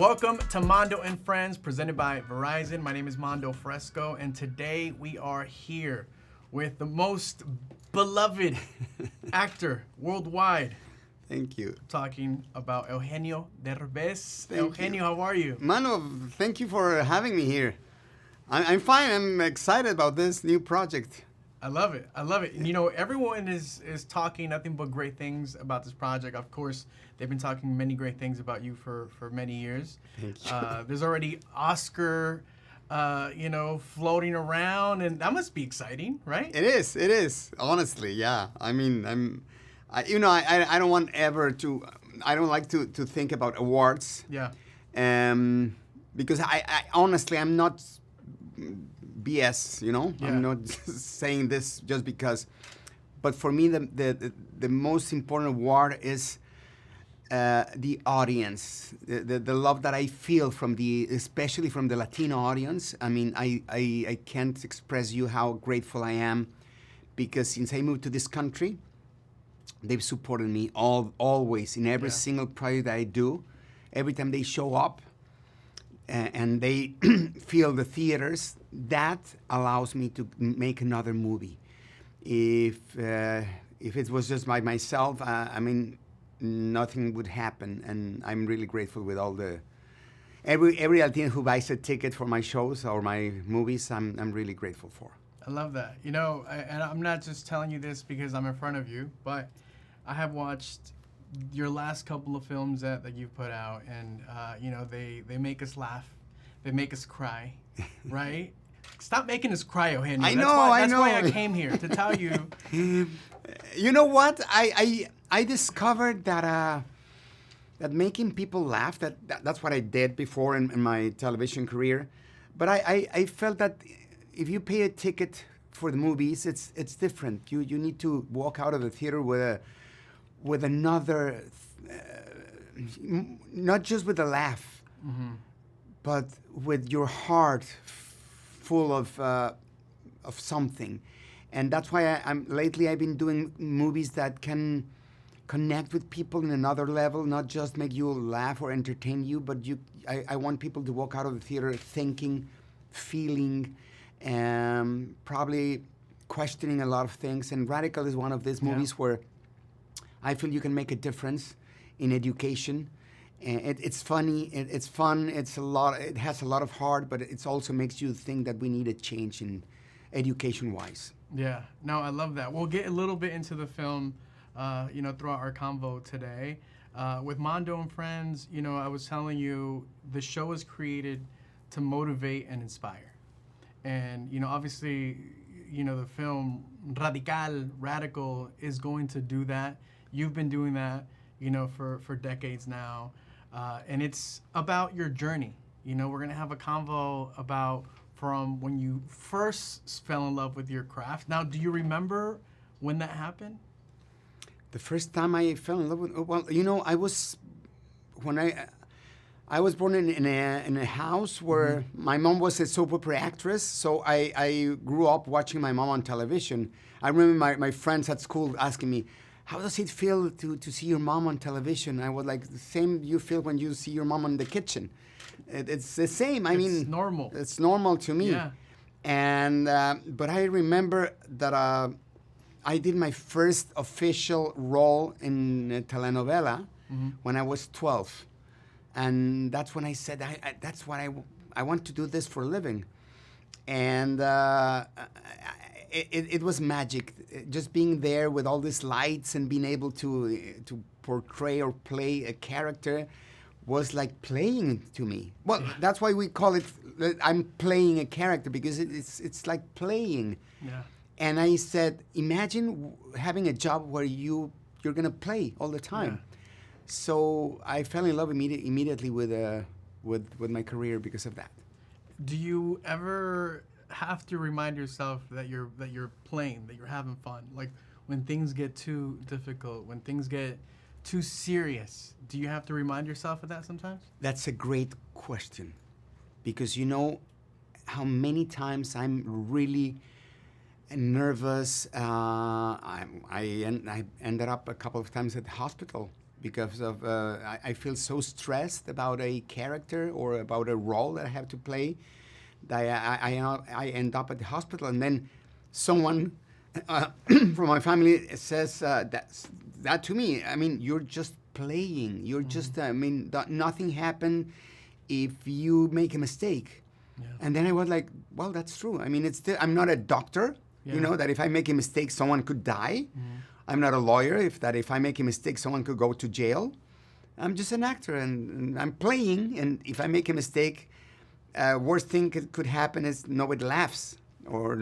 Welcome to Mando and Friends, presented by Verizon. My name is Mando Fresko, and today we are here with the most beloved actor worldwide. Thank you. Talking about Eugenio Derbez. Thank Eugenio, you. how are you? Mano, thank you for having me here. I'm fine. I'm excited about this new project. I love it. I love it. You know, everyone is talking nothing but great things about this project. Of course, they've been talking many great things about you for many years. Thank you. There's already Oscar, floating around, and that must be exciting, right? It is. Honestly, yeah. I mean, I don't want ever to. I don't like to think about awards. Yeah. Because I honestly, I'm not BS. Yeah. I'm not saying this just because. But for me, the most important award is the audience, the love that I feel especially from the Latino audience. I mean, I can't express you how grateful I am, because since I moved to this country, they've supported me always in every single project that I do. Every time they show up and they fill the theaters, that allows me to make another movie. If it was just by myself, I mean, nothing would happen, and I'm really grateful with all every Latino who buys a ticket for my shows or my movies. I'm really grateful for. I love that. And I'm not just telling you this because I'm in front of you, but I have watched your last couple of films that you've put out, and they make us laugh, they make us cry, right? Stop making us cry, Eugenio. I That's know. why I came here to tell you. You know what? I discovered that making people laugh, that's what I did before in my television career. But I felt that if you pay a ticket for the movies, it's different. You need to walk out of the theater with another, not just with a laugh, but with your heart full of something. And that's why lately I've been doing movies that can connect with people in another level, not just make you laugh or entertain you, but I want people to walk out of the theater thinking, feeling, probably questioning a lot of things. And Radical is one of these movies where I feel you can make a difference in education. And it's funny, it's fun, it has a lot of heart, but it also makes you think that we need a change in education-wise. Yeah, no, I love that. We'll get a little bit into the film, throughout our convo today. With Mando and Friends, I was telling you, the show is created to motivate and inspire. And, obviously, the film Radical is going to do that. You've been doing that, for decades now. And it's about your journey. We're going to have a convo about from when you first fell in love with your craft. Now, do you remember when that happened? The first time I fell in love with, I was born in a house where my mom was a soap opera actress, so I grew up watching my mom on television. I remember my friends at school asking me, how does it feel to see your mom on television? I was like, the same you feel when you see your mom in the kitchen. It's the same. It's normal. It's normal to me. Yeah. And but I remember that I did my first official role in a telenovela when I was 12. And that's when I said, that's what I want to do this for a living. And it was magic, just being there with all these lights and being able to portray or play a character was like playing to me. Well, that's why we call it, I'm playing a character, because it's like playing. Yeah. And I said, imagine having a job where you're gonna play all the time. Yeah. So I fell in love immediately with my career because of that. Do you ever have to remind yourself that you're playing, that you're having fun? Like when things get too difficult, when things get too serious, do you have to remind yourself of that sometimes? That's a great question, because how many times I'm really nervous. I ended up a couple of times at the hospital because of I feel so stressed about a character or about a role that I have to play that I end up at the hospital, and then someone from my family says that to me. I mean, you're just playing. You're just. I mean, nothing happened if you make a mistake. Yeah. And then I was like, well, that's true. I mean, I'm not a doctor. You know that if I make a mistake, someone could die. I'm not a lawyer. If I make a mistake, someone could go to jail. I'm just an actor, and I'm playing. And if I make a mistake, worst thing could happen is nobody laughs or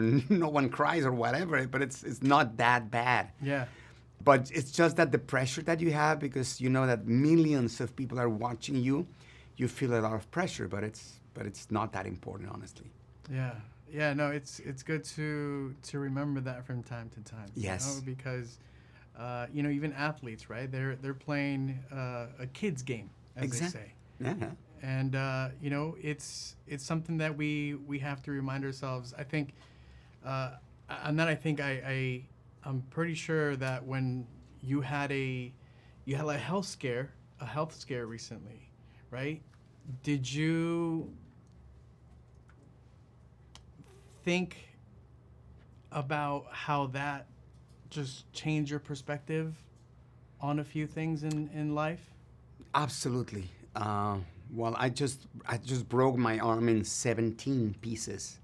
no one cries or whatever. But it's not that bad. Yeah. But it's just that the pressure that you have, because you know that millions of people are watching you, you feel a lot of pressure. But it's not that important, honestly. Yeah. Yeah, no, it's good to remember that from time to time. Yes. You know, because even athletes, right? They're playing a kid's game, as they say. Yeah. And it's something that we have to remind ourselves. I think, I'm pretty sure that when you had a health scare recently, right? Did you think about how that just changed your perspective on a few things in life? Absolutely. Well, I just broke my arm in 17 pieces.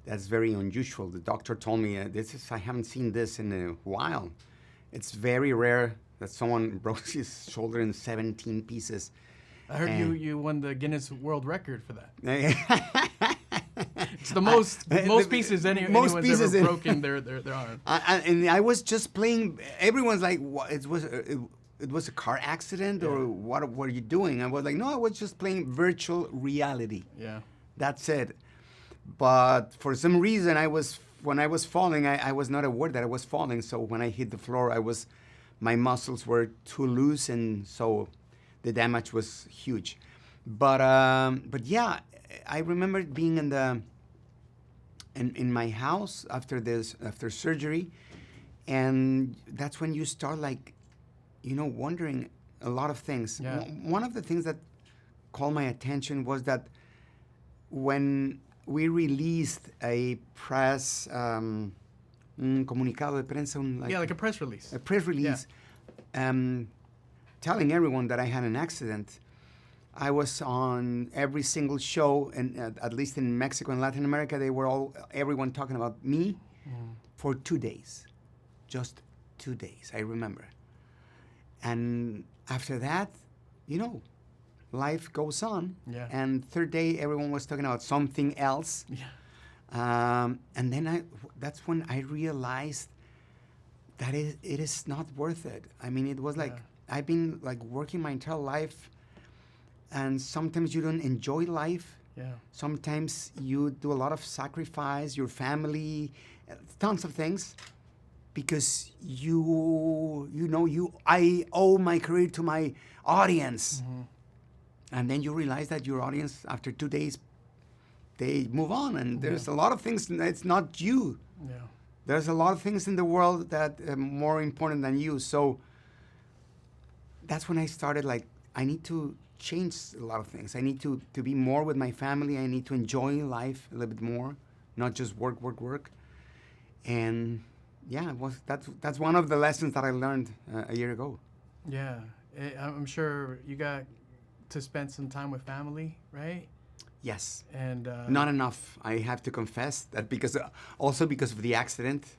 That's very unusual. The doctor told me I haven't seen this in a while. It's very rare that someone broke his shoulder in 17 pieces. I heard you won the Guinness World Record for that. It's the most pieces anyone's ever broken their arm. And I was just playing. Everyone's like, "What? It was a car accident, or what were you doing?" I was like, "No, I was just playing virtual reality." Yeah, that's it. But for some reason, when I was falling, I was not aware that I was falling. So when I hit the floor, my muscles were too loose, and so the damage was huge. But yeah, I remember being in my house after surgery, and that's when you start wondering a lot of things. Yeah. One of the things that called my attention was that when we released a press comunicado de prensa, like a press release. A press release, telling everyone that I had an accident. I was on every single show, and at least in Mexico and Latin America, everyone talking about me for 2 days, just 2 days. I remember, and after that, life goes on. Yeah. And third day, everyone was talking about something else. Yeah. And then that's when I realized that it is not worth it. I mean, it was like I've been working my entire life, and sometimes you don't enjoy life. Yeah. Sometimes you do a lot of sacrifice, your family, tons of things, because I owe my career to my audience. Mm-hmm. And then you realize that your audience, after 2 days, they move on, and there's a lot of things. It's not you. Yeah. There's a lot of things in the world that are more important than you. So that's when I started. I need to change a lot of things. I need to be more with my family. I need to enjoy life a little bit more, not just work. And yeah, that's one of the lessons that I learned a year ago. Yeah, I'm sure you got to spend some time with family, right? Yes. And not enough. I have to confess that because of the accident,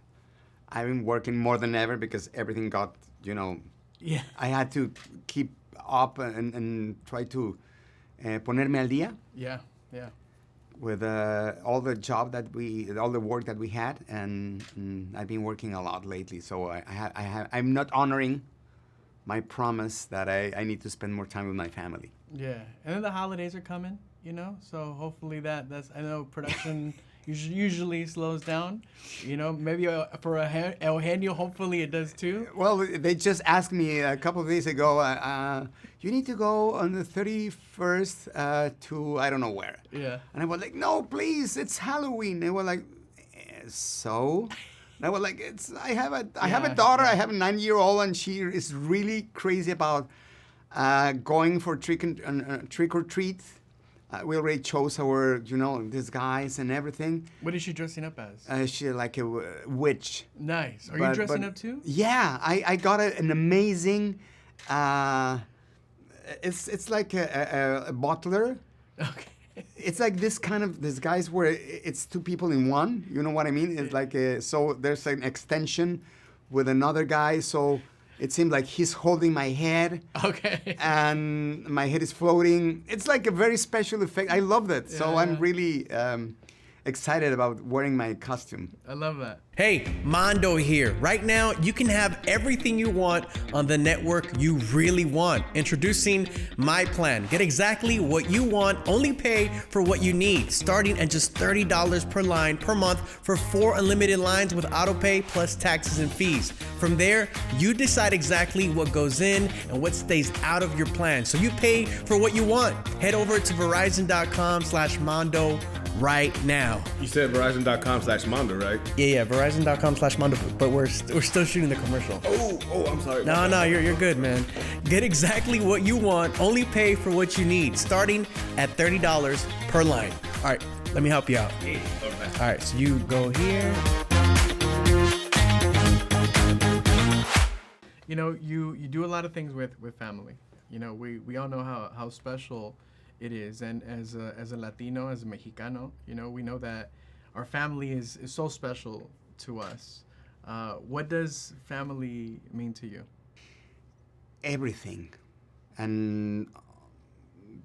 I've been working more than ever because everything got, Yeah. I had to keep up and try to ponerme al día. Yeah, yeah. With all the work that we had, and I've been working a lot lately. So I'm not honoring my promise that I need to spend more time with my family. Yeah, and then the holidays are coming, so hopefully that's, I know production usually slows down, maybe for Eugenio, hopefully it does too. Well, they just asked me a couple of days ago, you need to go on the 31st to I don't know where. Yeah. And I was like, no, please, it's Halloween. They were like, so? And I was like, I have a daughter, I have a 9-year-old, and she is really crazy about going for trick or treat. We already chose our, disguise and everything. What is she dressing up as? She like a witch. Nice. Are you dressing up too? Yeah, I got an amazing. It's like a butler. Okay. It's like this kind of disguise where it's two people in one. You know what I mean? It's like so there's an extension with another guy. So it seems like he's holding my head. Okay. And my head is floating. It's like a very special effect. I love that. Yeah, So I'm really excited about wearing my costume. I love that. Hey, Mando here. Right now, you can have everything you want on the network you really want. Introducing my plan. Get exactly what you want, only pay for what you need, starting at just $30 per line per month for 4 unlimited lines with autopay plus taxes and fees. From there, you decide exactly what goes in and what stays out of your plan. So you pay for what you want. Head over to Verizon.com/Mando right now. You said Verizon.com/Mando, right? Yeah, Verizon.com/Mando, but we're still shooting the commercial. Oh, I'm sorry. No, you're good, man. Get exactly what you want, only pay for what you need, starting at $30 per line. All right, let me help you out. All right, so you go here. You know, you do a lot of things with family. You know, we all know how special it is, and as a Latino, as a Mexicano, you know, we know that our family is so special to us. What does family mean to you? Everything. And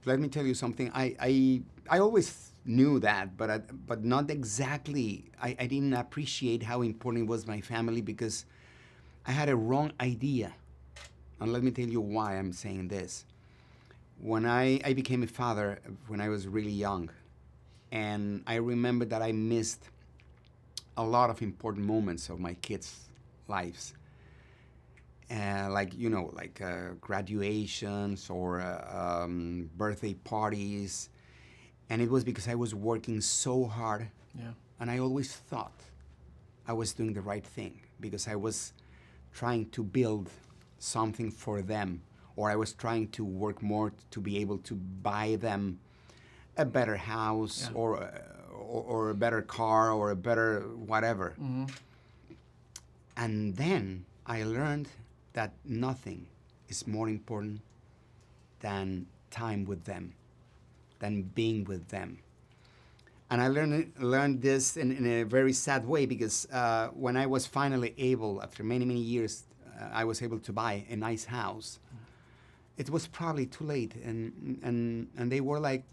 let me tell you something. I always knew that, but not exactly. I didn't appreciate how important was my family because I had a wrong idea. And let me tell you why I'm saying this. When I became a father when I was really young, and I remember that I missed a lot of important moments of my kids' lives. Like graduations or birthday parties. And it was because I was working so hard. Yeah. And I always thought I was doing the right thing because I was trying to build something for them, or I was trying to work more to be able to buy them a better house, Yeah. or a better car or a better whatever. Mm-hmm. And then I learned that nothing is more important than time with them, than being with them. And I learned this in a very sad way because when I was finally able, after many, many years, I was able to buy a nice house. It was probably too late. And they were like,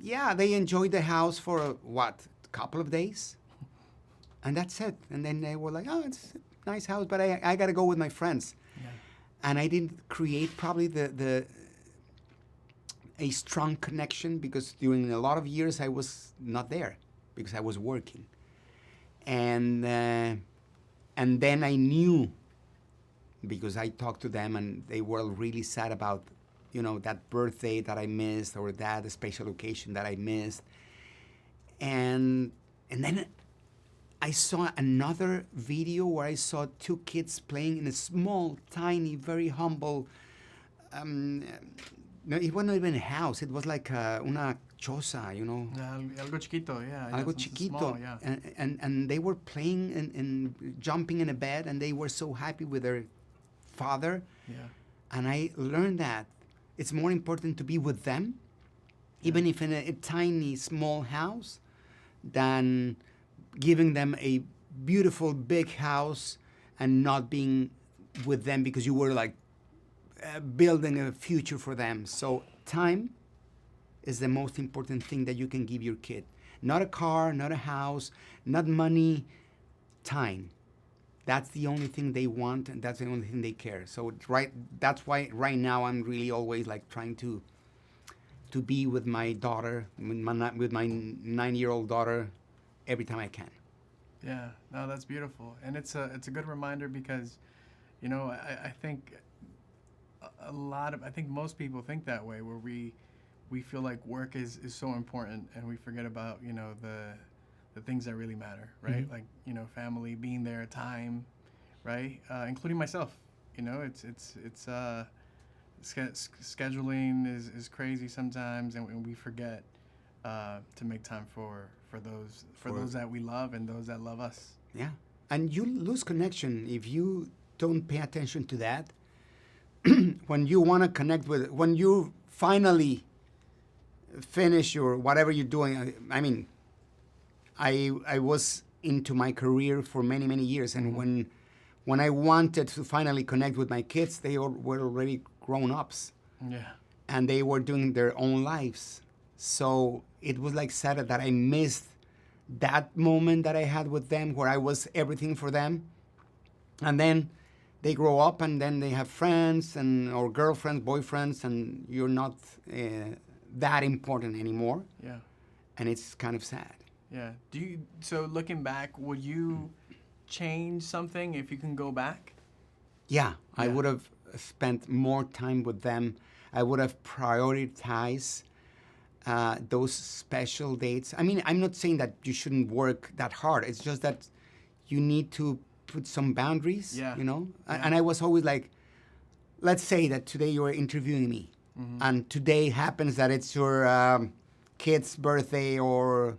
yeah, they enjoyed the house for a couple of days? And that's it. And then they were like, oh, it's a nice house, but I got to go with my friends. Yeah. And I didn't create probably a strong connection because during a lot of years I was not there because I was working. And then I knew, because I talked to them and they were really sad about, that birthday that I missed or that special occasion that I missed. And then I saw another video where I saw 2 kids playing in a small, tiny, very humble, no, it wasn't even a house. It was like una choza, Algo chiquito, yeah. Algo something chiquito. small, yeah. And they were playing and jumping in a bed, and they were so happy with their father. Yeah. And I learned that it's more important to be with them, even if in a tiny, small house, than giving them a beautiful, big house and not being with them because you were like building a future for them. So time is the most important thing that you can give your kid. Not a car, not a house, not money, time. That's the only thing they want, and that's the only thing they care. So that's why right now I'm really always like trying to be with my daughter, with my 9-year-old daughter, every time I can. Yeah, no, that's beautiful, and it's a good reminder because, I think I think most people think that way, where we feel like work is so important and we forget about the things that really matter, right? Mm-hmm. Like family, being there, time, right? Including myself. It's Scheduling is crazy sometimes, and we forget to make time for those that we love and those that love us. Yeah. And you lose connection if you don't pay attention to that. When you want to connect with, when you finally finish your whatever you're doing, I mean, I was into my career for many, many years. And when I wanted to finally connect with my kids, they were already grown-ups. Yeah. And they were doing their own lives. So it was like sad that I missed that moment that I had with them where I was everything for them. And then they grow up and then they have friends or girlfriends, boyfriends, and you're not that important anymore. Yeah. And it's kind of sad. Yeah. So looking back, would you change something if you can go back? Yeah, I would have spent more time with them. I would have prioritized those special dates. I mean, I'm not saying that you shouldn't work that hard. It's just that you need to put some boundaries, you know? Yeah. And I was always like, let's say that today you are interviewing me, and today happens that it's your kid's birthday or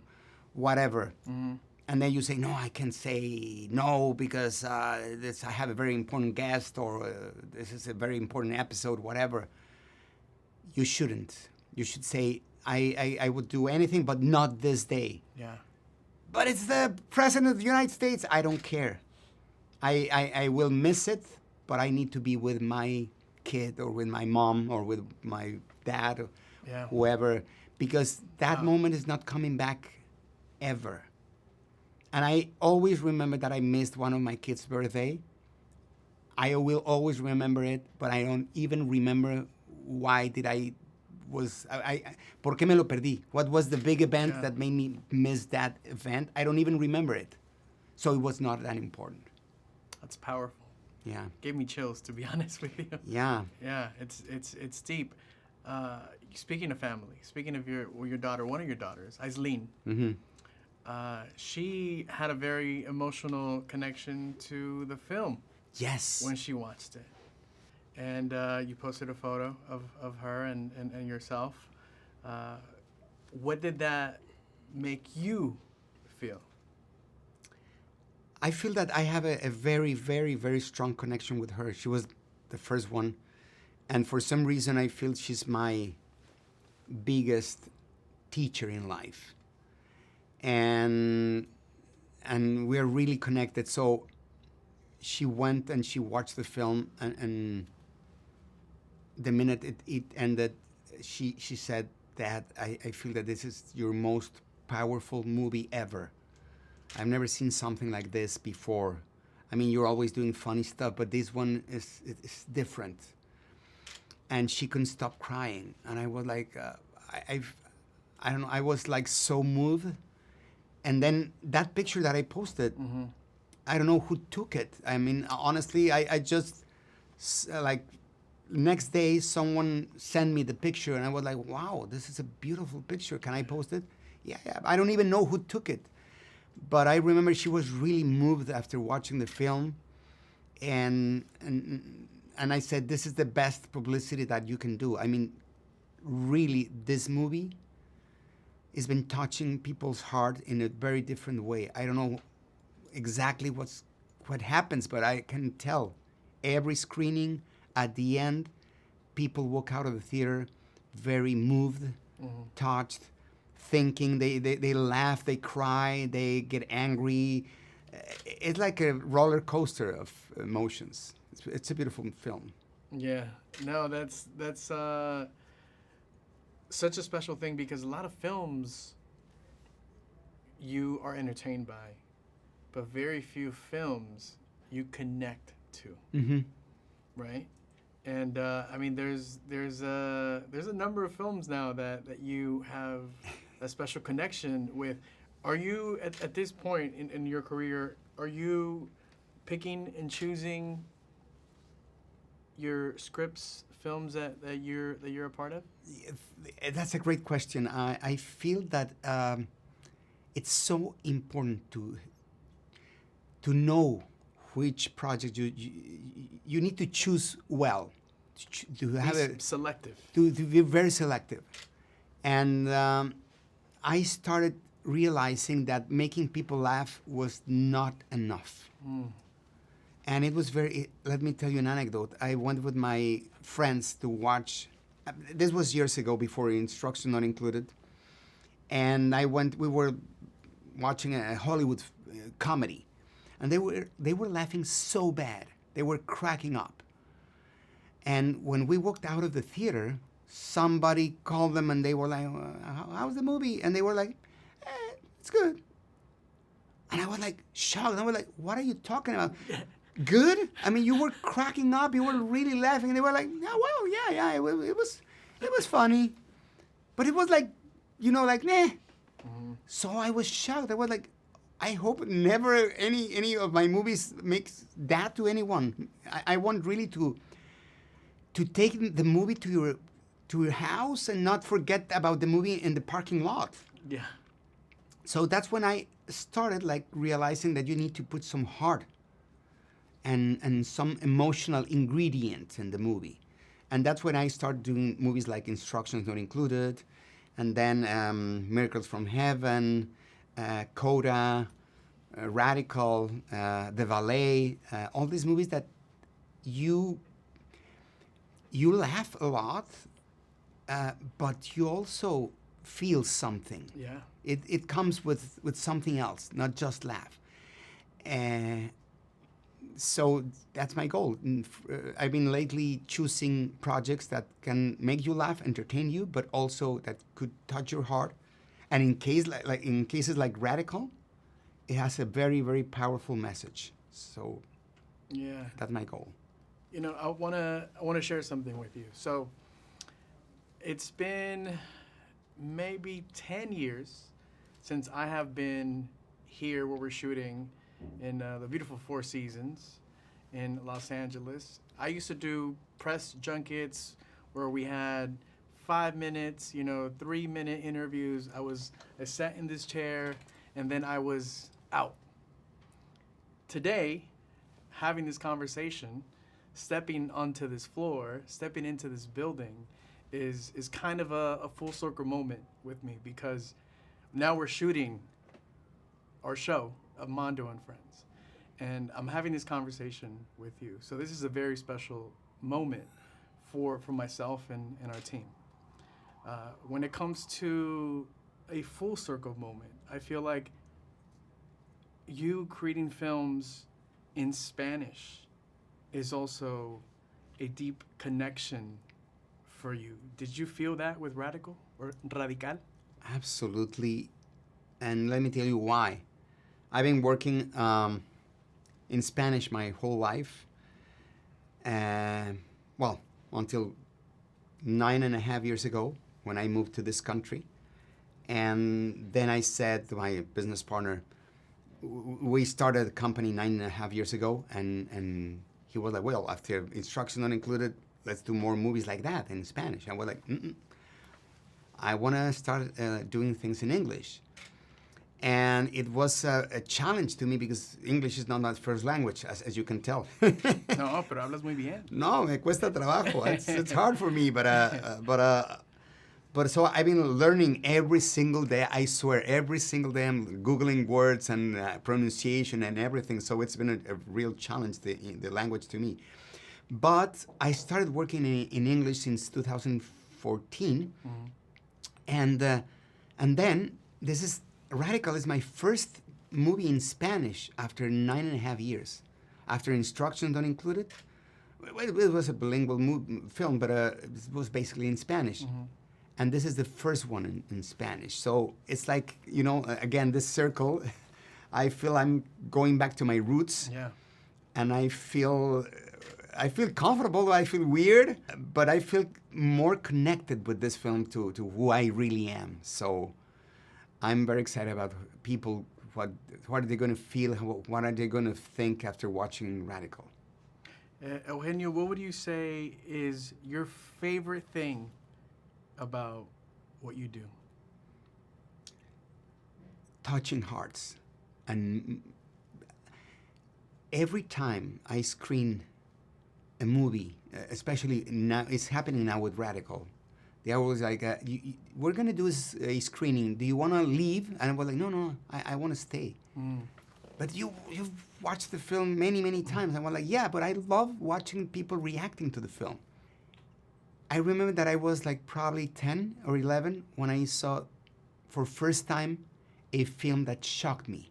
whatever. And then you say, no, I can say no because I have a very important guest or this is a very important episode, whatever. You shouldn't. You should say, I would do anything, but not this day. Yeah. But it's the President of the United States. I don't care. I will miss it, but I need to be with my kid or with my mom or with my dad or whoever, because that moment is not coming back ever. And I always remember that I missed one of my kids' birthday. I will always remember it, but I don't even remember why did ¿por qué me lo perdí? What was the big event that made me miss that event? I don't even remember it. So it was not that important. That's powerful. Yeah. Gave me chills, to be honest with you. Yeah. Yeah, it's deep. Speaking of family, speaking of your daughter, one of your daughters, Aislinn, she had a very emotional connection to the film. Yes. When she watched it. And you posted a photo of her and yourself. What did that make you feel? I feel that I have a very, very, very strong connection with her. She was the first one. And for some reason, I feel she's my biggest teacher in life. And we're really connected. So she went and she watched the film, and the minute it ended, she said, Dad, I feel that this is your most powerful movie ever. I've never seen something like this before. I mean, you're always doing funny stuff, but this one is different. And she couldn't stop crying. And I was like, I don't know, I was like so moved. And then that picture that I posted, I don't know who took it. I mean, honestly, I just, like, next day someone sent me the picture and I was like, wow, this is a beautiful picture. Can I post it? Yeah. I don't even know who took it. But I remember she was really moved after watching the film. And I said, this is the best publicity that you can do. I mean, really, this movie has been touching people's heart in a very different way. I don't know exactly what happens, but I can tell. Every screening, at the end, people walk out of the theater very moved, touched, thinking. They laugh, they cry, they get angry. It's like a roller coaster of emotions. It's a beautiful film. Yeah. No, that's such a special thing because a lot of films you are entertained by, but very few films you connect to. Right? And I mean, there's a number of films now that you have a special connection with. Are you at this point in your career? Are you picking and choosing your scripts, films that you're a part of? That's a great question. I feel that it's so important to know which project you need to choose well. to have a Selective. to be very selective. And I started realizing that making people laugh was not enough. And it was let me tell you an anecdote. I went with my friends to watch, this was years ago before Instruction Not Included. And we were watching a Hollywood comedy. And they were laughing so bad. They were cracking up. And when we walked out of the theater, somebody called them and they were like, how's the movie? And they were like, it's good. And I was like shocked. And I was like, what are you talking about? Good? I mean, you were cracking up. You were really laughing. And they were like, oh, well, yeah, it was funny. But it was like, like, meh. Mm-hmm. So I was shocked. I was like, I hope never any of my movies makes that to anyone. I want really to take the movie to your house and not forget about the movie in the parking lot. Yeah. So that's when I started like realizing that you need to put some heart and some emotional ingredients in the movie. And that's when I started doing movies like Instructions Not Included, and then Miracles from Heaven, Coda, Radical, The Valet, all these movies that you laugh a lot, but you also feel something. Yeah. It comes with something else, not just laugh. So that's my goal. I've been lately choosing projects that can make you laugh, entertain you, but also that could touch your heart. And in cases like Radical, it has a very, very powerful message. So yeah, that's my goal. I wanna share something with you. So it's been maybe 10 years since I have been here where we're shooting in the beautiful Four Seasons in Los Angeles. I used to do press junkets where we had 5 minutes, 3-minute interviews. I sat in this chair and then I was out. Today, having this conversation, stepping onto this floor, stepping into this building is kind of a full circle moment with me, because now we're shooting our show of Mando and Friends, and I'm having this conversation with you. So this is a very special moment for myself and our team. When it comes to a full circle moment, I feel like you creating films in Spanish is also a deep connection for you. Did you feel that with Radical or Radical? Absolutely. And let me tell you why. I've been working in Spanish my whole life. Until 9.5 years ago when I moved to this country. And then I said to my business partner, we started a company 9.5 years ago, and he was like, well, after Instruction Not Included, let's do more movies like that in Spanish. And we're like, I want to start doing things in English. And it was a challenge to me because English is not my first language, as you can tell. No, pero hablas muy bien. No, me cuesta trabajo. It's hard for me, but so I've been learning every single day. I swear, every single day I'm Googling words and pronunciation and everything. So it's been a real challenge, the language to me. But I started working in English since 2014. Mm-hmm. And then Radical is my first movie in Spanish after 9.5 years. After Instructions Not Included, it was a bilingual film, but it was basically in Spanish. Mm-hmm. And this is the first one in Spanish. So it's like, again, this circle, I feel I'm going back to my roots. Yeah. And I feel comfortable, I feel weird, but I feel more connected with this film to who I really am. So I'm very excited about people, what are they going to feel, what are they going to think after watching Radical. Eugenio, what would you say is your favorite thing about what you do? Touching hearts. And every time I screen a movie especially now, it's happening now with Radical. They are always like, we're going to do a screening. Do you want to leave? And I was like, no, I want to stay. But you've watched the film many, many times. And I was like, yeah, but I love watching people reacting to the film. I remember that I was like probably 10 or 11 when I saw for first time a film that shocked me.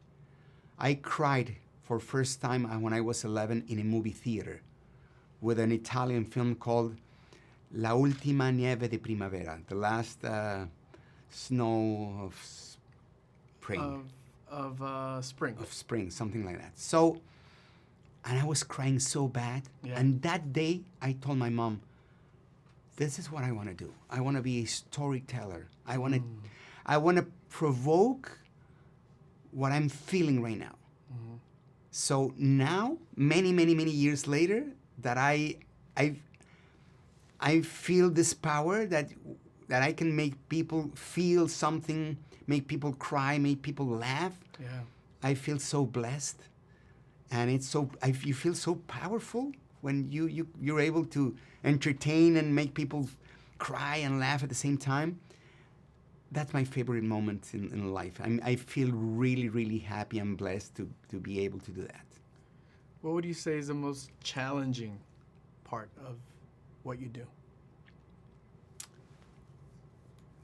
I cried for first time when I was 11 in a movie theater with an Italian film called La Ultima Nieve de Primavera, the last snow of spring. Spring. Of spring, something like that. So, and I was crying so bad. Yeah. And that day, I told my mom, this is what I want to do. I want to be a storyteller. I want to provoke what I'm feeling right now. So now, many, many, many years later, that I feel this power that I can make people feel something, make people cry, make people laugh. Yeah. I feel so blessed, and you feel so powerful when you're able to entertain and make people cry and laugh at the same time. That's my favorite moment in life. I feel really, really happy and blessed to be able to do that. What would you say is the most challenging part of what you do?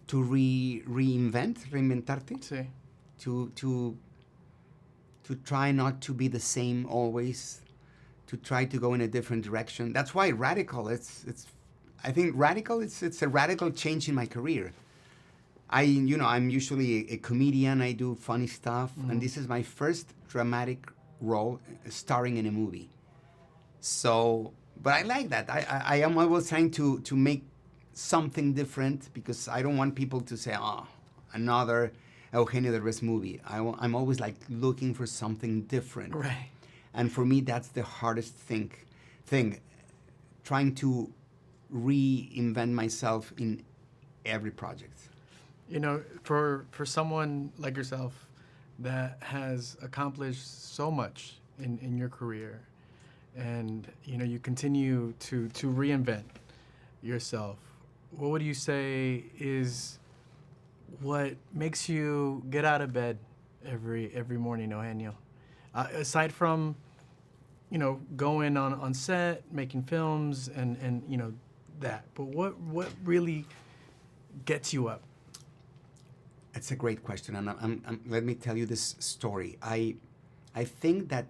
To reinventarte. Sí. To try not to be the same always, to try to go in a different direction. That's why Radical, I think Radical, it's a radical change in my career. I'm usually a comedian, I do funny stuff, and this is my first dramatic role starring in a movie. So, but I like that. I am always trying to make something different, because I don't want people to say, another Eugenio Derbez movie. I'm always like looking for something different. Right. And for me, that's the hardest thing, trying to reinvent myself in every project. You know, for someone like yourself that has accomplished so much in your career, and you continue to reinvent yourself, what would you say is what makes you get out of bed every morning, Eugenio? Aside from going on set, making films, and that, but what really gets you up? It's a great question, and let me tell you this story. I think that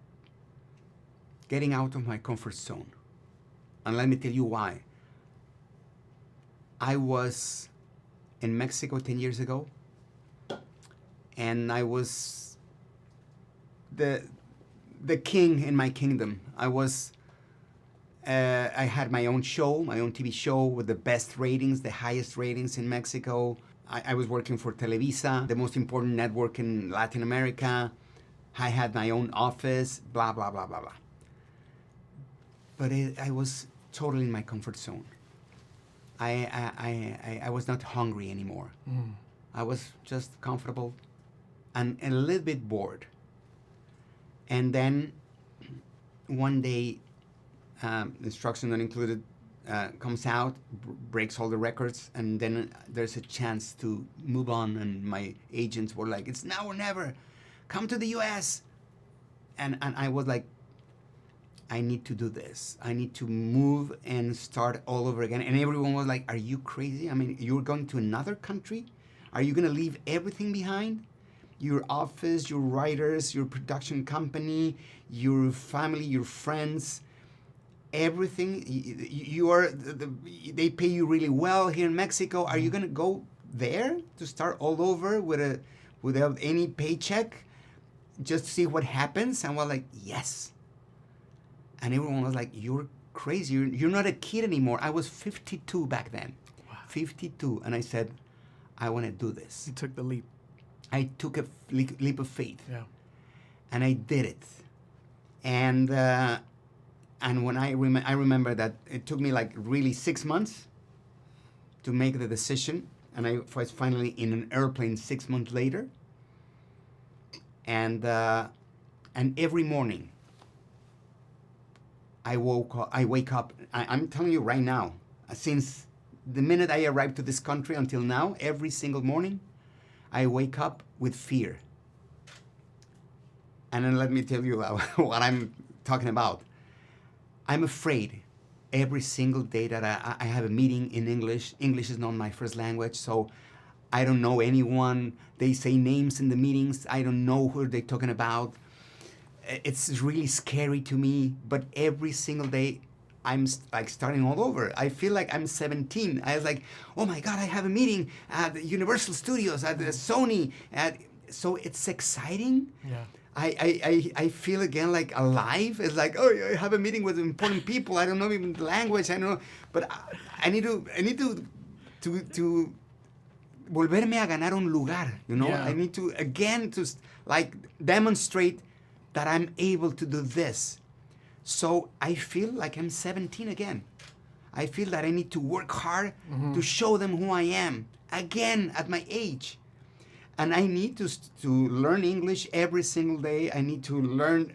getting out of my comfort zone, and let me tell you why. I was in Mexico 10 years ago, and I was the king in my kingdom. I had my own show, my own TV show with the best ratings, the highest ratings in Mexico. I was working for Televisa, the most important network in Latin America. I had my own office, blah, blah, blah, blah, blah. But I was totally in my comfort zone. I was not hungry anymore. I was just comfortable and a little bit bored. And then one day, Instruction Not Included comes out, breaks all the records, and then there's a chance to move on, and my agents were like, it's now or never, come to the US. And I was like, I need to do this. I need to move and start all over again. And everyone was like, are you crazy? I mean, you're going to another country? Are you going to leave everything behind? Your office, your writers, your production company, your family, your friends, everything. They pay you really well here in Mexico. Are you going to go there to start all over without any paycheck just to see what happens? And we're like, yes. And everyone was like, you're crazy. You're not a kid anymore. I was 52 back then. Wow. 52. And I said, I want to do this. You took the leap. I took a leap of faith. Yeah. And I did it. And when I remember that it took me like really 6 months to make the decision. And I was finally in an airplane 6 months later. And every morning, I wake up. I'm telling you right now, since the minute I arrived to this country until now, every single morning, I wake up with fear. And then let me tell you what I'm talking about. I'm afraid every single day that I have a meeting in English. English is not my first language, so I don't know anyone. They say names in the meetings. I don't know who they're talking about. It's really scary to me, but every single day I'm like starting all over. I feel like I'm 17. I was like, oh my God, I have a meeting at Universal Studios, at Sony. So it's exciting. Yeah. I feel again like alive. It's like, oh, I have a meeting with important people. I don't know even the language. I don't know, but I need to volverme a ganar un lugar. You know, Yeah. I need to again to like demonstrate that I'm able to do this. So I feel like I'm 17 again. I feel that I need to work hard to show them who I am again at my age. And I need to learn English every single day. I need to learn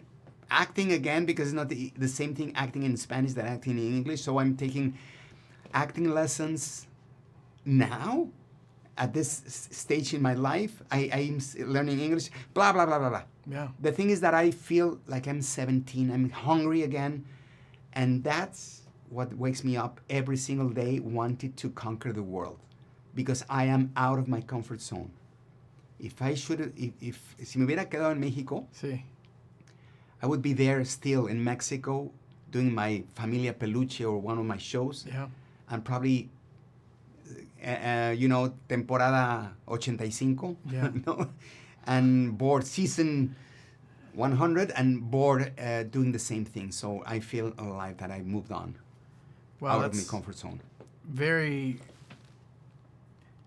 acting again because it's not the same thing acting in Spanish that acting in English. So I'm taking acting lessons now at this stage in my life. I'm learning English, blah, blah, blah, blah, blah. Yeah. The thing is that I feel like I'm 17. I'm hungry again. And that's what wakes me up every single day, wanting to conquer the world. Because I am out of my comfort zone. Si me hubiera quedado en México, Sí. I would be there still in Mexico doing my Familia Peluche or one of my shows. Yeah. And probably, temporada 85. Yeah. No? And bored season 100 and bored doing the same thing. So I feel alive that I moved on out of my comfort zone. Very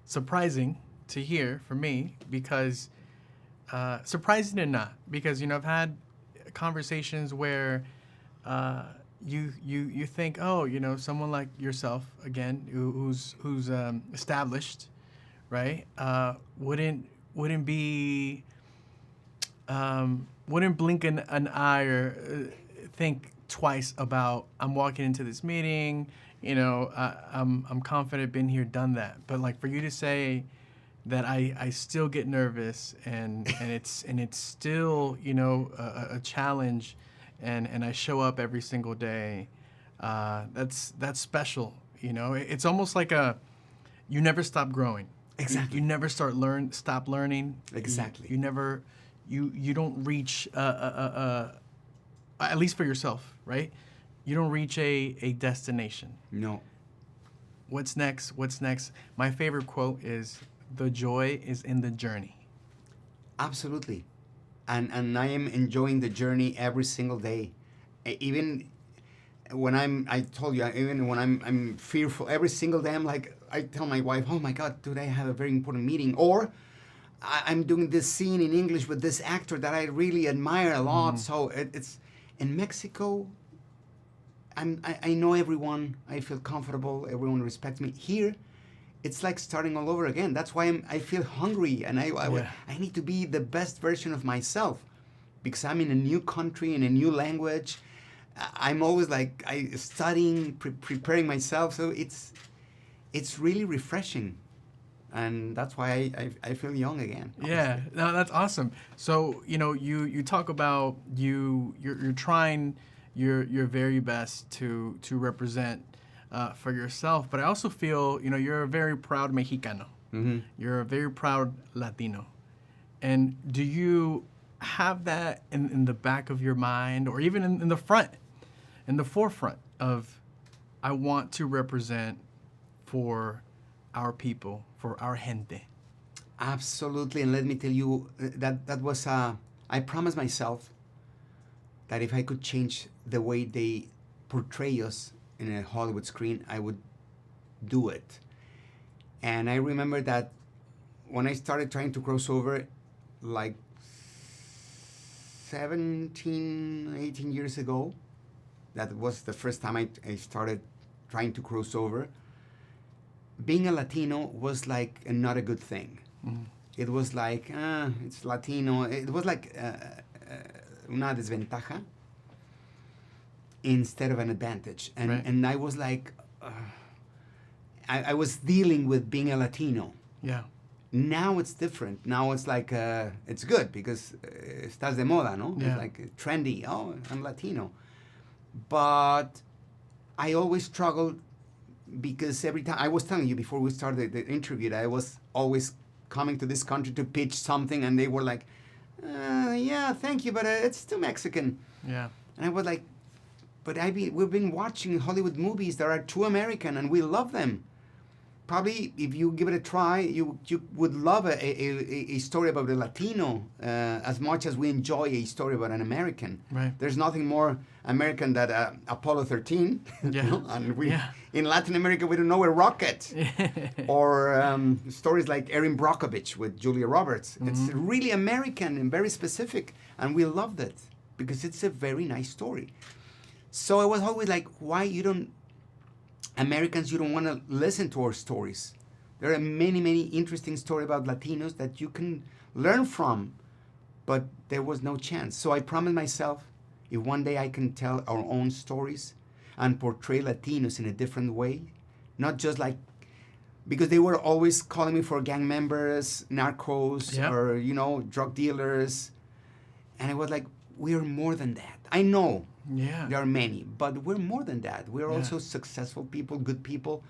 surprising to hear for me because surprising and not, because I've had conversations where you think, oh, someone like yourself again who's established, right, wouldn't blink an eye or think twice about, I'm walking into this meeting, I'm confident, been here, done that. But like for you to say that I still get nervous and it's still a challenge, and I show up every single day, that's special. It's almost like you never stop growing. Exactly. You never stop learning. Exactly. You don't reach at least for yourself, right? You don't reach a destination. No. What's next? My favorite quote is, "The joy is in the journey." Absolutely. And I am enjoying the journey every single day. Even when I told you, even when I'm fearful, every single day I'm like, I tell my wife, oh my God, today I have a very important meeting. Or I'm doing this scene in English with this actor that I really admire a lot. So it's in Mexico, I know everyone. I feel comfortable. Everyone respects me. Here, it's like starting all over again. That's why I feel hungry, and I need to be the best version of myself, because I'm in a new country, in a new language. I'm always like studying, preparing myself. So it's really refreshing, and that's why I feel young again. Honestly. Yeah, no, that's awesome. So you talk about you're trying your very best to represent for yourself, but I also feel you're a very proud Mexicano. Mm-hmm. You're a very proud Latino, and do you have that in the back of your mind, or even in the forefront of, I want to represent for our people, for our gente? Absolutely, and let me tell you that was I promised myself that if I could change the way they portray us in a Hollywood screen, I would do it. And I remember that when I started trying to cross over, like 17, 18 years ago, that was the first time I started trying to cross over. Being a Latino was like not a good thing. Mm. It was like, it's Latino. It was like una desventaja. instead of an advantage. And Right. and I was like, I was dealing with being a Latino. Yeah. Now it's different. Now it's like, it's good because estás de moda, no? Yeah. It's like trendy. Oh, I'm Latino. But I always struggled because every time, I was telling you before we started the interview, that I was always coming to this country to pitch something and they were like, yeah, thank you, but it's too Mexican. Yeah. And I was like, but we've been watching Hollywood movies that are too American and we love them. Probably, if you give it a try, you would love a story about a Latino as much as we enjoy a story about an American. Right. There's nothing more American than Apollo 13. Yeah. You know? And Yeah. in Latin America, we don't know a rocket. Or stories like Erin Brockovich with Julia Roberts. Mm-hmm. It's really American and very specific. And we loved it because it's a very nice story. So I was always like, why you don't want to listen to our stories? There are many, many interesting stories about Latinos that you can learn from, but there was no chance. So I promised myself, if one day I can tell our own stories and portray Latinos in a different way, not just like, because they were always calling me for gang members, narcos, Yeah. or, drug dealers. And I was like, we are more than that. I know. Yeah. There are many, but we're more than that. We're Yeah. also successful people, good people.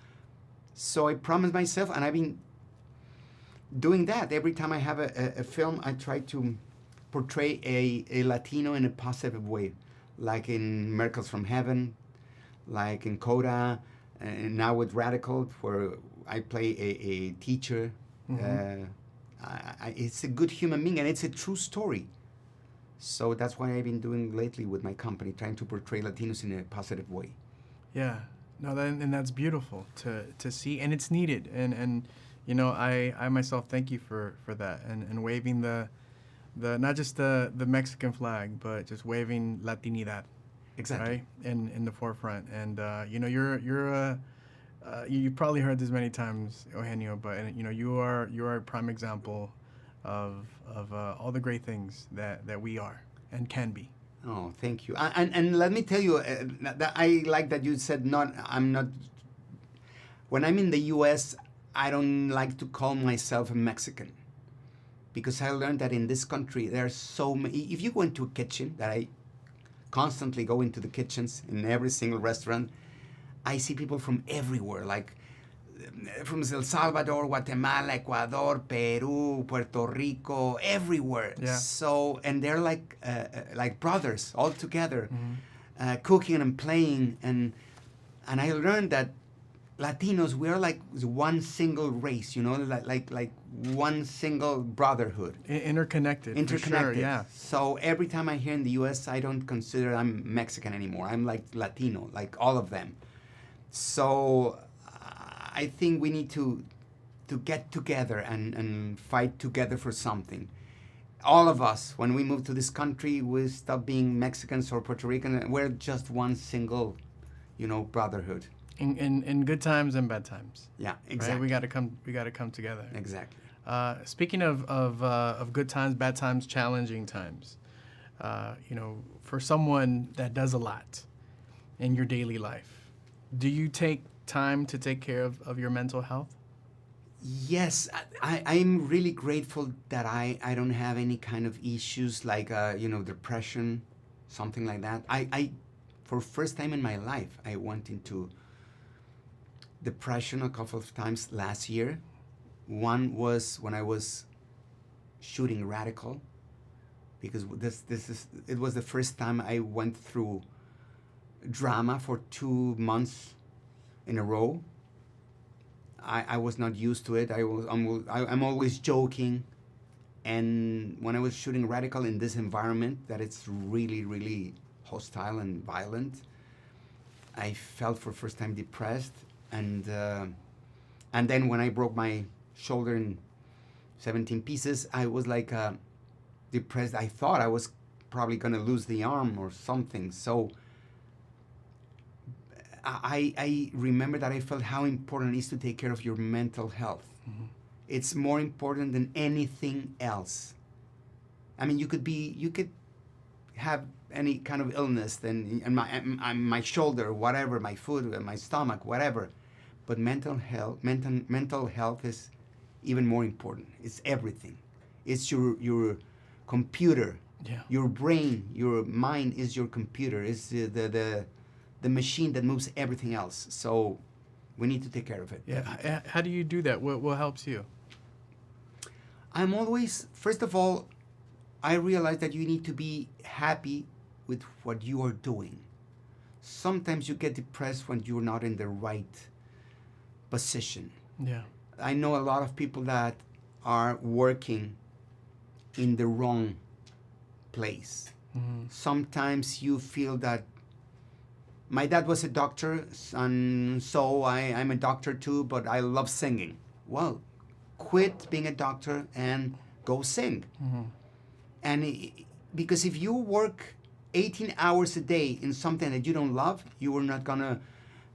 So I promised myself, and I've been doing that. Every time I have a film, I try to portray a Latino in a positive way, like in Miracles from Heaven, like in Coda, and now with Radical, where I play a teacher. Mm-hmm. It's a good human being, and it's a true story. So that's what I've been doing lately with my company, trying to portray Latinos in a positive way. Yeah, no, and that's beautiful to see, and it's needed. And I myself thank you for that, and waving the not just the Mexican flag, but just waving Latinidad, Exactly. right, in the forefront. And you've probably heard this many times, Eugenio, but you are a prime example of all the great things that we are and can be. Oh, thank you. And let me tell you, that I like that you said I'm not. When I'm in the U.S., I don't like to call myself a Mexican, because I learned that in this country there are so many. If you go into a kitchen, that I constantly go into the kitchens in every single restaurant, I see people from everywhere, like from El Salvador, Guatemala, Ecuador, Peru, Puerto Rico, everywhere. Yeah. So, and they're like brothers all together, cooking and playing, and I learned that Latinos, we're like one single race, like one single brotherhood. Interconnected. For sure, yeah. So every time I hear in the U.S., I don't consider I'm Mexican anymore. I'm like Latino, like all of them. So I think we need to get together and fight together for something. All of us, when we move to this country, we stop being Mexicans or Puerto Rican. We're just one single, brotherhood. In good times and bad times. Yeah, exactly. Right? We gotta come together. Exactly. Speaking of good times, bad times, challenging times, for someone that does a lot in your daily life, do you take time to take care of your mental health? Yes, I'm really grateful that I don't have any kind of issues like depression, something like that. I for first time in my life, I went into depression a couple of times last year. One was when I was shooting Radical, because it was the first time I went through drama for 2 months in a row. I was not used to it. I'm always joking, and when I was shooting Radical in this environment that it's really, really hostile and violent, I felt for the first time depressed, and then when I broke my shoulder in 17 pieces, I was like depressed. I thought I was probably gonna lose the arm or something. So I remember that I felt how important it is to take care of your mental health. Mm-hmm. It's more important than anything else. I mean, you could have any kind of illness, then and my shoulder, whatever, my foot, my stomach, whatever. But mental health is even more important. It's everything. It's your computer. Yeah. Your brain, your mind is your computer. It's the machine that moves everything else. So we need to take care of it. Yeah. How do you do that? What helps you? I'm always, first of all, I realize that you need to be happy with what you are doing. Sometimes you get depressed when you're not in the right position. Yeah. I know a lot of people that are working in the wrong place. Mm-hmm. Sometimes you feel that my dad was a doctor, and so I'm a doctor too, but I love singing. Well, quit being a doctor and go sing. Mm-hmm. And because if you work 18 hours a day in something that you don't love, you are not going to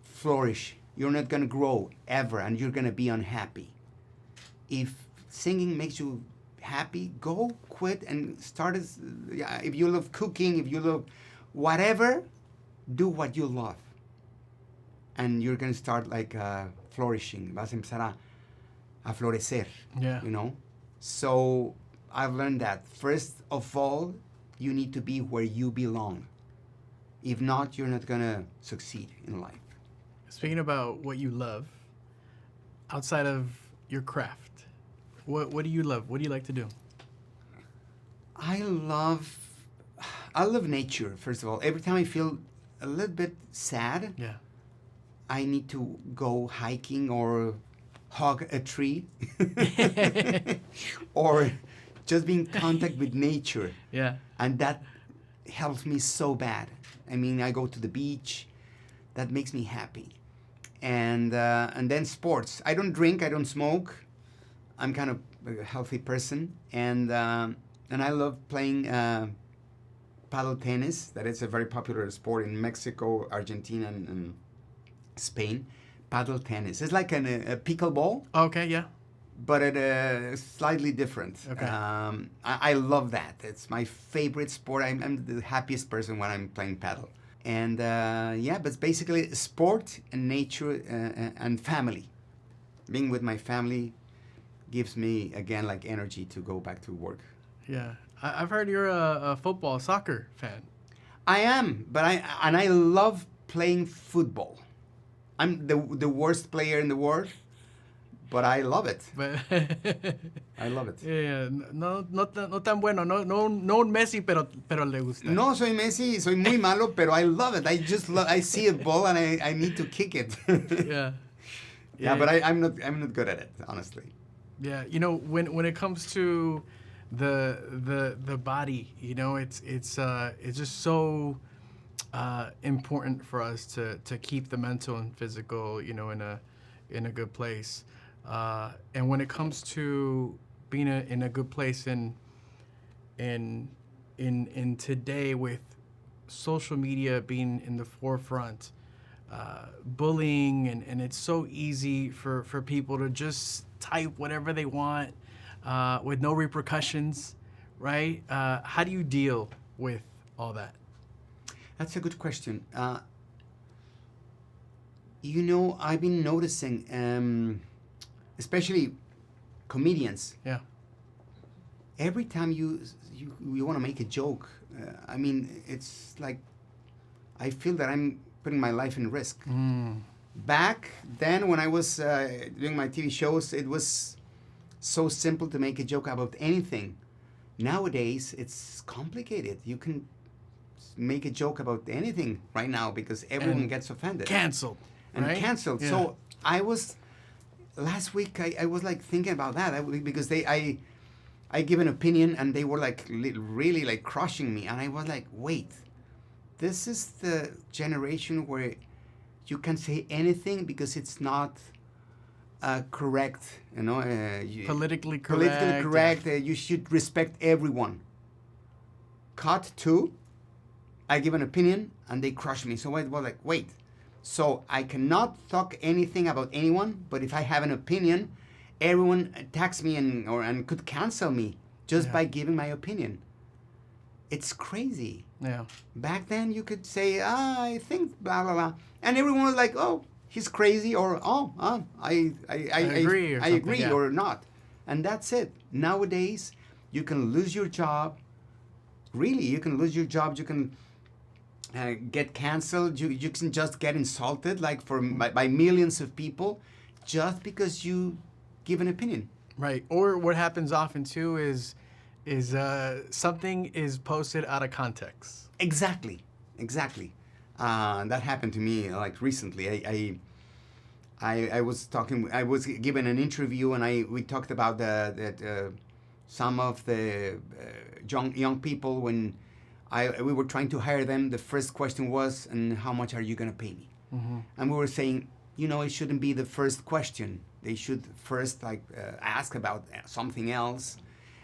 flourish. You're not going to grow ever, and you're going to be unhappy. If singing makes you happy, go quit and start. If you love cooking, if you love whatever, do what you love. And you're going to start like flourishing. Vas a empezar a florecer, Yeah. you know? So I've learned that. First of all, you need to be where you belong. If not, you're not going to succeed in life. Speaking about what you love, outside of your craft, what do you love? What do you like to do? I love nature, first of all. Every time I feel a little bit sad, Yeah. I need to go hiking or hug a tree or just be in contact with nature. Yeah. And that helps me so bad. I mean, I go to the beach. That makes me happy. And then sports. I don't drink. I don't smoke. I'm kind of a healthy person. And I love playing paddle tennis. That is a very popular sport in Mexico, Argentina, and Spain. Paddle tennis. It's like a pickleball, Okay. Yeah. but slightly different. Okay. I love that. It's my favorite sport. I'm the happiest person when I'm playing paddle. And but it's basically sport and nature and family. Being with my family gives me, again, like energy to go back to work. Yeah. I've heard you're a soccer fan. I am, but I love playing football. I'm the worst player in the world, but I love it. But I love it. yeah, no tan bueno, no un Messi, pero le gusta. No soy Messi, soy muy malo, pero I love it. I just I see a ball and I need to kick it. Yeah. Yeah, but I'm not good at it, honestly. Yeah, you know, when it comes to the body, you know, it's just so important for us to keep the mental and physical, you know, in a good place. And when it comes to being in a good place in today, with social media being in the forefront, bullying, and it's so easy for people to just type whatever they want with no repercussions, right? How do you deal with all that? That's a good question. You know, I've been noticing, especially comedians. Yeah. Every time you want to make a joke, I mean, it's like I feel that I'm putting my life in risk. Back then, when I was doing my TV shows, it was so simple to make a joke about anything. Nowadays, it's complicated. You can make a joke about anything right now because everyone gets offended. Canceled. And right? canceled. Yeah. So I was, last week, I was like thinking about that because I give an opinion and they were like really like crushing me. And I was like, wait, this is the generation where you can say anything because it's not correct, you know. Politically correct. Politically correct. You should respect everyone. Cut to, I give an opinion and they crush me. So I was like, wait. So I cannot talk anything about anyone, but if I have an opinion, everyone attacks me and could cancel me just by giving my opinion. it's crazy. Yeah. Back then, you could say, I think blah blah blah, and everyone was like, oh, he's crazy, or I agree, or I something, agree, yeah. or not, and that's it. Nowadays, you can lose your job. Really, you can lose your job. You can get canceled. You can just get insulted, like by millions of people, just because you give an opinion. Right. Or what happens often too is something is posted out of context. Exactly. That happened to me like recently. I was talking. I was given an interview, and we talked about that some of the young people, when we were trying to hire them, the first question was, "And how much are you going to pay me?" Mm-hmm. And we were saying, it shouldn't be the first question. They should first ask about something else.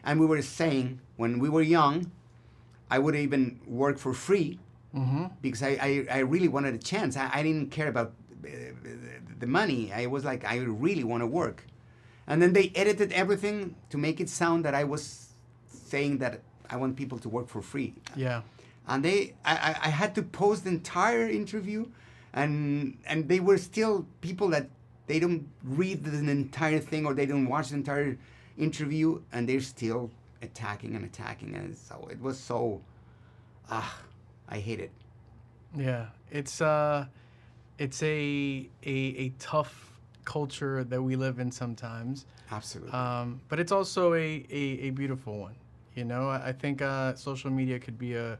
And we were saying, when we were young, I would even work for free, because I really wanted a chance. I didn't care about the money. I was like, I really want to work. And then they edited everything to make it sound that I was saying that I want people to work for free. Yeah. And I had to post the entire interview, and they were still people that they don't read the entire thing, or they don't watch the entire interview, and they're still attacking, and so it was so I hate it. Yeah. It's a tough culture that we live in sometimes. Absolutely. But it's also a beautiful one. I think social media could be a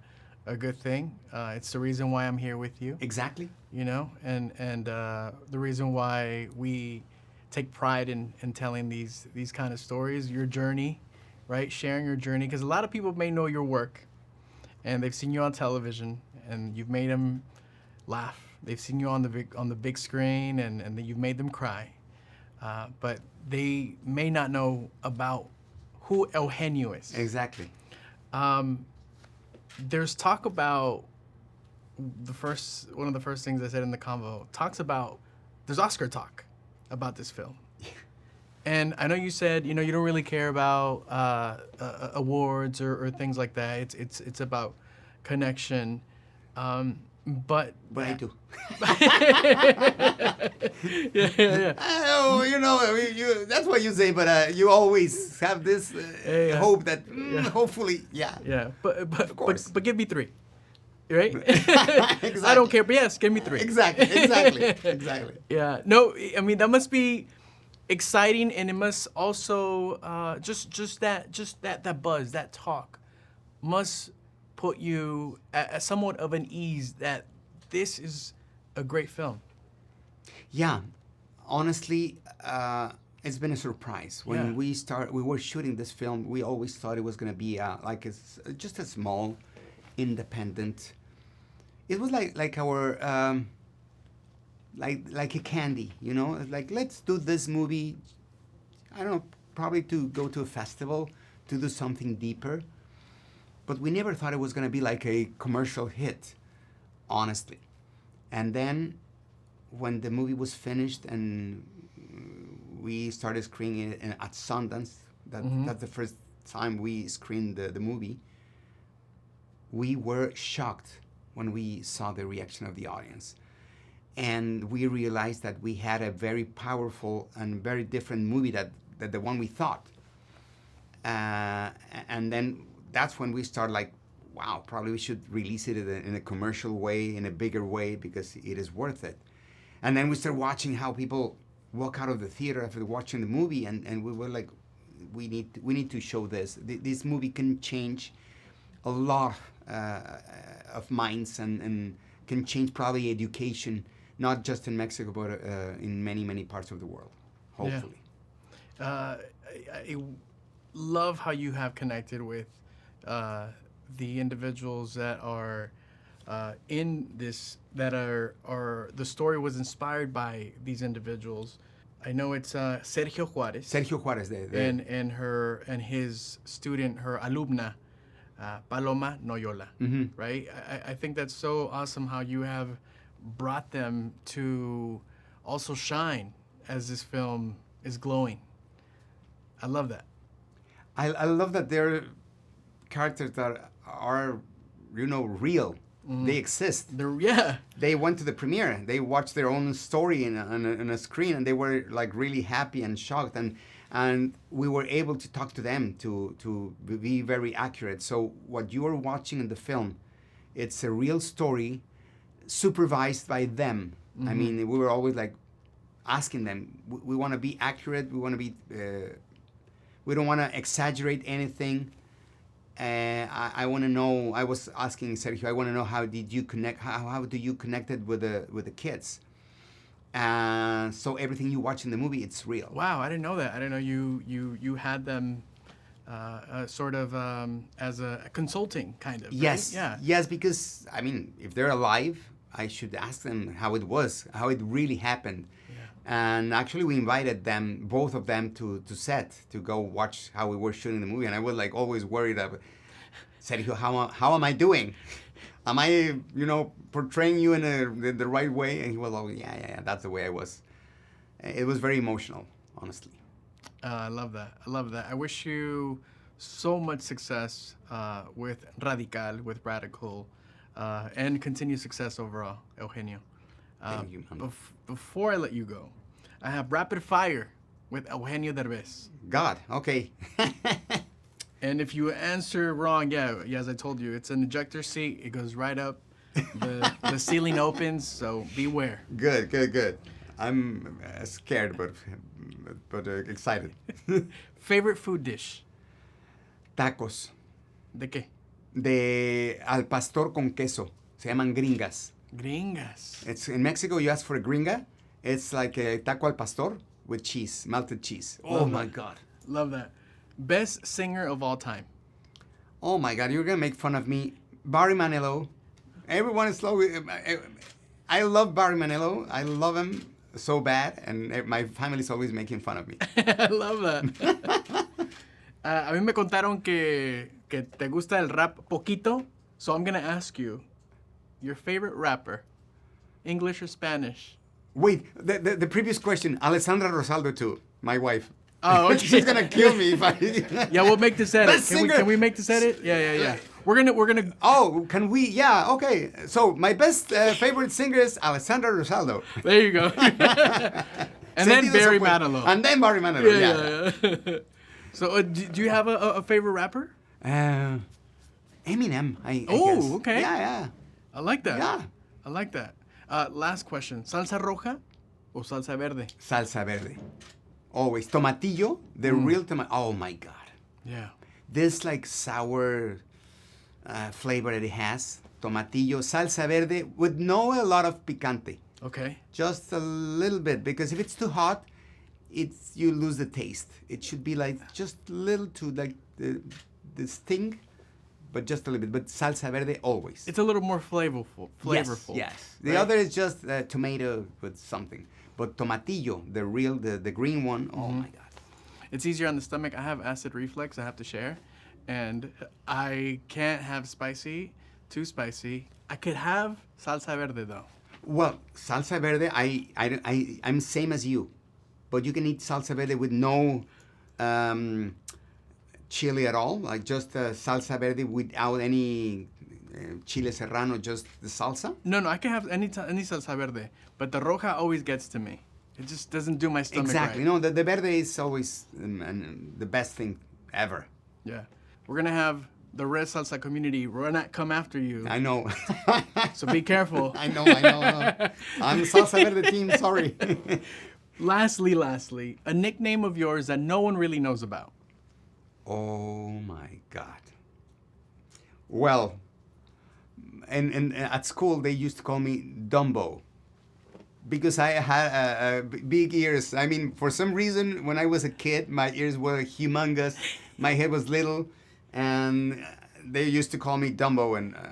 good thing. It's the reason why I'm here with you. Exactly. And the reason why we take pride in telling these kind of stories, your journey, right? Sharing your journey, because a lot of people may know your work, and they've seen you on television, and you've made them laugh. They've seen you on the big screen, and then you've made them cry. But they may not know about who Eugenio is. Exactly. There's talk about one of the first things I said in the convo talks about, there's Oscar talk about this film. And I know you said, you don't really care about awards or things like that. It's about connection. But I do. yeah. Oh, that's what you say, but you always have this hope that hopefully, yeah. Yeah, but of course. but give me 3, right? Exactly. I don't care, but yes, give me 3. Exactly. Yeah, no, I mean that must be exciting, and it must also just that buzz, that talk, must put you at somewhat of an ease that this is a great film. Yeah, honestly, it's been a surprise. When we were shooting this film, we always thought it was going to be just a small, independent. It was like our like a candy, Like, let's do this movie. I don't know, probably to go to a festival, to do something deeper. But we never thought it was going to be like a commercial hit, honestly. And then when the movie was finished and we started screening it at Sundance, that's the first time we screened the movie, we were shocked when we saw the reaction of the audience. And we realized that we had a very powerful and very different movie than the one we thought. And then that's when we started like, wow, probably we should release it in a commercial way, in a bigger way, because it is worth it. And then we started watching how people walk out of the theater after watching the movie, and we were like, we need to show this. This movie can change a lot of minds and can change probably education, not just in Mexico, but in many parts of the world, hopefully. Yeah. I love how you have connected with the individuals that are in this, that are the story was inspired by these individuals. I know it's Sergio Juarez. Sergio Juarez, and his student, her alumna, Paloma Noyola, right? I think that's so awesome how you have brought them to also shine as this film is glowing. I love that. I love that they're characters that are, real. They exist. Yeah. They went to the premiere. They watched their own story on a screen, and they were like really happy and shocked. And we were able to talk to them to be very accurate. So what you are watching in the film, it's a real story, supervised by them. I mean, we were always like asking them. We want to be accurate. We want to be. We don't want to exaggerate anything. I want to know. I was asking Sergio. I want to know how did you connect? How do you connected with the kids? So everything you watch in the movie, it's real. Wow, I didn't know that. I didn't know you had them sort of as a consulting kind of. Yes. Right? Yeah. Yes, because I mean, if they're alive, I should ask them how it was, how it really happened. Yeah. And actually, we invited them, both of them, to set to go watch how we were shooting the movie. And I was like always worried about, Sergio, how am I doing? Am I, portraying you in the right way? And he was like, yeah, that's the way I was. It was very emotional, honestly. I love that. I wish you so much success with Radical, and continued success overall, Eugenio. Thank you, Mando. Before I let you go, I have Rapid Fire with Eugenio Derbez. God, okay. And if you answer wrong, yeah, as I told you, it's an ejector seat. It goes right up. The ceiling opens, so beware. Good. I'm scared, but excited. Favorite food dish? Tacos ¿De qué? de al pastor con queso. Se llaman gringas. Gringas. It's in Mexico. You ask for a gringa. It's like a taco al pastor with cheese, melted cheese. Oh my God. Love that. Best singer of all time? Oh my God, you're gonna make fun of me. Barry Manilow. Everyone is slow. I love Barry Manilow. I love him so bad, and my family's always making fun of me. I love that. A mí me contaron que te gusta el rap poquito, so I'm gonna ask you, your favorite rapper, English or Spanish? Wait, the previous question, Alessandra Rosaldo too, my wife. Oh, okay. She's gonna kill me if I. Yeah, we'll make this edit. Best singer. Can we make this edit? Yeah. We're gonna. Oh, can we? Yeah, okay. So my best favorite singer is Alessandra Rosaldo. There you go. And then Barry Manilow. And then Barry Manilow. Yeah. So, do you have a favorite rapper? Eminem. I guess. Oh, okay. Yeah. I like that. Yeah. I like that. Last question: salsa roja or salsa verde? Salsa verde. Always. Tomatillo, the real tomato. Oh my God. Yeah. This like sour flavor that it has. Tomatillo, salsa verde with a lot of picante. Okay. Just a little bit, because if it's too hot, you lose the taste. It should be like just a little to like the sting, but just a little bit. But salsa verde always. It's a little more flavorful. Yes. The right? other is just tomato with something. But tomatillo, the real, the green one, oh my God. It's easier on the stomach. I have acid reflux, I have to share. And I can't have too spicy. I could have salsa verde though. Well, salsa verde, I'm same as you. But you can eat salsa verde with no chili at all. Like just salsa verde without any chile serrano, just the salsa? No, I can have any salsa verde. But the roja always gets to me. It just doesn't do my stomach Exactly. right. No, the verde is always the best thing ever. Yeah. We're going to have the red salsa community come after you. I know. So be careful. I know. I'm salsa verde team, sorry. Lastly, a nickname of yours that no one really knows about. Oh my God. Well, and at school they used to call me Dumbo. Because I had big ears. I mean, for some reason, when I was a kid, my ears were humongous. My head was little. And they used to call me Dumbo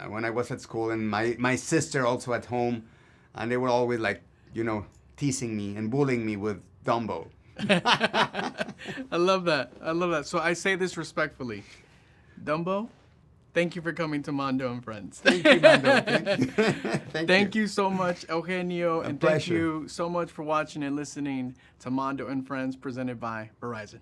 when I was at school. And my sister also at home. And they were always like, teasing me and bullying me with Dumbo. I love that. So I say this respectfully. Dumbo, thank you for coming to Mando and Friends. Thank you, Mando. Thank you so much, Eugenio. A and pleasure. Thank you so much for watching and listening to Mando and Friends presented by Verizon.